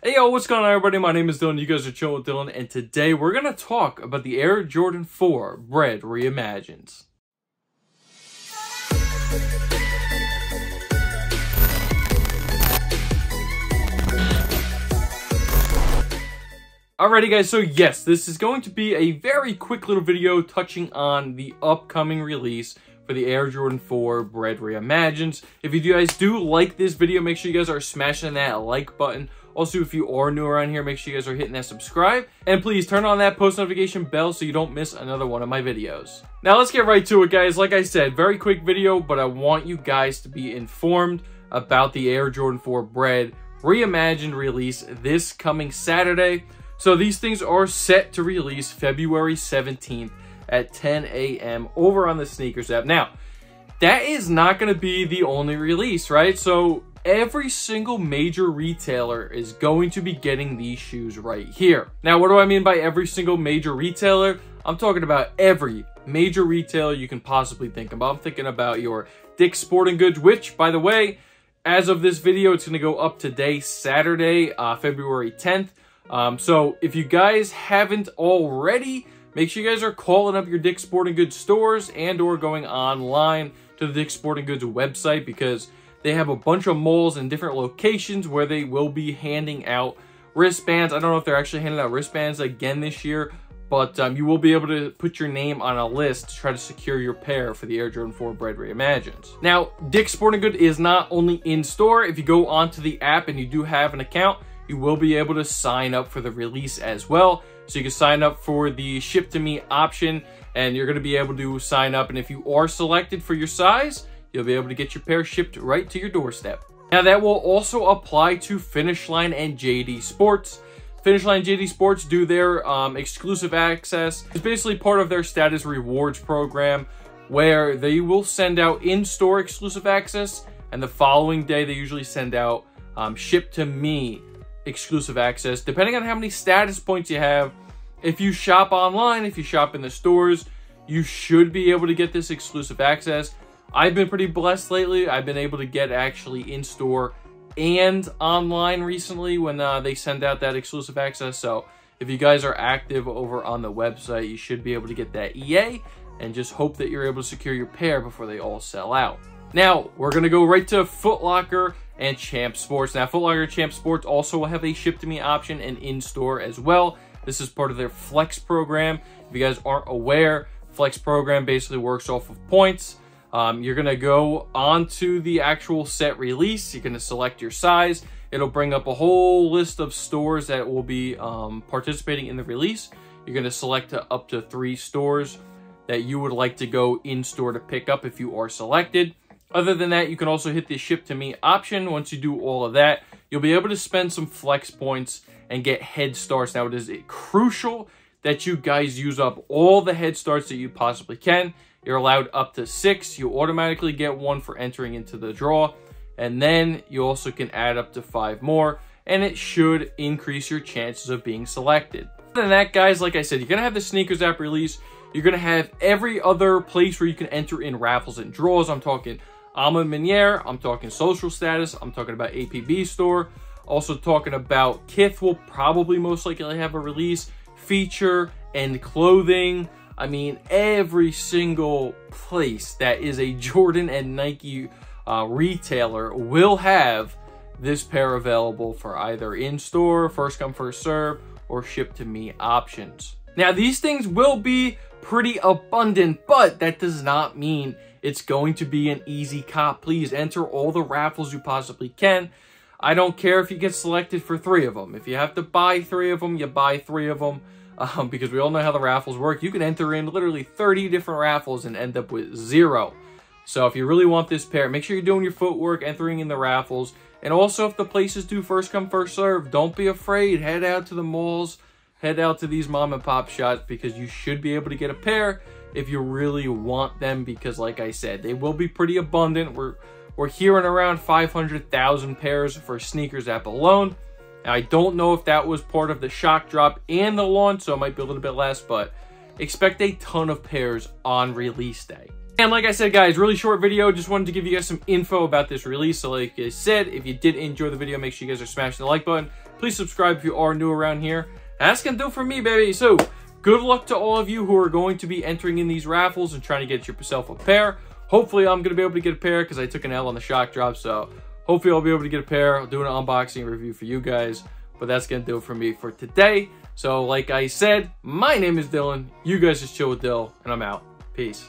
Hey yo, what's going on everybody? My name is Dylan, you guys are chilling with Dylan, and today we're going to talk about the Air Jordan 4 Bred Reimagined. Alrighty guys, so yes, this is going to be a very quick little video touching on the upcoming release for the Air Jordan 4 Bred Reimagined. If you guys do like this video, make sure you guys are smashing that like button. Also, if you are new around here, make sure you guys are hitting that subscribe. And please turn on that post notification bell so you don't miss another one of my videos. Now, let's get right to it, guys. Like I said, very quick video, but I want you guys to be informed about the Air Jordan 4 Bred Reimagined release this coming Saturday. So these things are set to release February 17th at 10 a.m. over on the SNKRS app. Now, that is not going to be the only release, right? So every single major retailer is going to be getting these shoes right here. Now, what do I mean by every single major retailer? I'm talking about every major retailer you can possibly think about. I'm thinking about your Dick's Sporting Goods, which, by the way, as of this video, it's going to go up today, Saturday, February 10th. So if you guys haven't already, make sure you guys are calling up your Dick's Sporting Goods stores and or going online to the Dick's Sporting Goods website, because they have a bunch of malls in different locations where they will be handing out wristbands. I don't know if they're actually handing out wristbands again this year, but you will be able to put your name on a list to try to secure your pair for the Air Jordan 4 Bred Reimagined. Now, Dick's Sporting Goods is not only in store. If you go onto the app and you do have an account, you will be able to sign up for the release as well. So you can sign up for the ship to me option, and you're going to be able to sign up. And if you are selected for your size, you'll be able to get your pair shipped right to your doorstep. Now, that will also apply to Finish Line and JD Sports. Finish Line and JD Sports do their exclusive access. It's basically part of their status rewards program, where they will send out in-store exclusive access, and the following day they usually send out ship to me exclusive access, depending on how many status points you have. If you shop online, if you shop in the stores, you should be able to get this exclusive access. I've been pretty blessed lately. I've been able to get actually in-store and online recently when they send out that exclusive access. So if you guys are active over on the website, you should be able to get that EA, and just hope that you're able to secure your pair before they all sell out. Now, we're going to go right to Foot Locker and Champs Sports. Now, Foot Locker and Champs Sports also will have a ship-to-me option and in-store as well. This is part of their Flex program. If you guys aren't aware, Flex program basically works off of points. You're going to go onto the actual set release. You're going to select your size. It'll bring up a whole list of stores that will be participating in the release. You're going to select up to 3 stores that you would like to go in-store to pick up if you are selected. Other than that, you can also hit the ship to me option. Once you do all of that, you'll be able to spend some flex points and get head starts. Now, it is crucial that you guys use up all the head starts that you possibly can. You're allowed up to 6. You automatically get 1 for entering into the draw. And then you also can add up to 5 more, and it should increase your chances of being selected. Other than that, guys, like I said, you're going to have the SNKRS app release. You're going to have every other place where you can enter in raffles and draws. I'm talking Alma Meniere, I'm talking Social Status, I'm talking about APB Store, also talking about Kith will probably most likely have a release, feature, and clothing. I mean, every single place that is a Jordan and Nike retailer will have this pair available for either in-store, first come, first serve, or ship to me options. Now, these things will be pretty abundant, but that does not mean it's going to be an easy cop. Please enter all the raffles you possibly can. I don't care if you get selected for 3 of them. If you have to buy 3 of them, you buy 3 of them. Because we all know how the raffles work. You can enter in literally 30 different raffles and end up with 0. So if you really want this pair, make sure you're doing your footwork, entering in the raffles. And also, if the places do first come, first serve, don't be afraid. Head out to the malls. Head out to these mom and pop shops, because you should be able to get a pair if you really want them, because like I said, they will be pretty abundant. We're hearing around 500,000 pairs for SNKRS app alone. Now, I don't know if that was part of the shock drop and the launch, so it might be a little bit less, but expect a ton of pairs on release day. And like I said, guys, really short video. Just wanted to give you guys some info about this release. So like I said, if you did enjoy the video, make sure you guys are smashing the like button. Please subscribe if you are new around here. That's going to do it for me, baby. So, good luck to all of you who are going to be entering in these raffles and trying to get yourself a pair. Hopefully, I'm going to be able to get a pair because I took an L on the shock drop. So, hopefully, I'll be able to get a pair. I'll do an unboxing review for you guys. But that's going to do it for me for today. So, like I said, my name is Dylan. You guys just chill with Dill, and I'm out. Peace.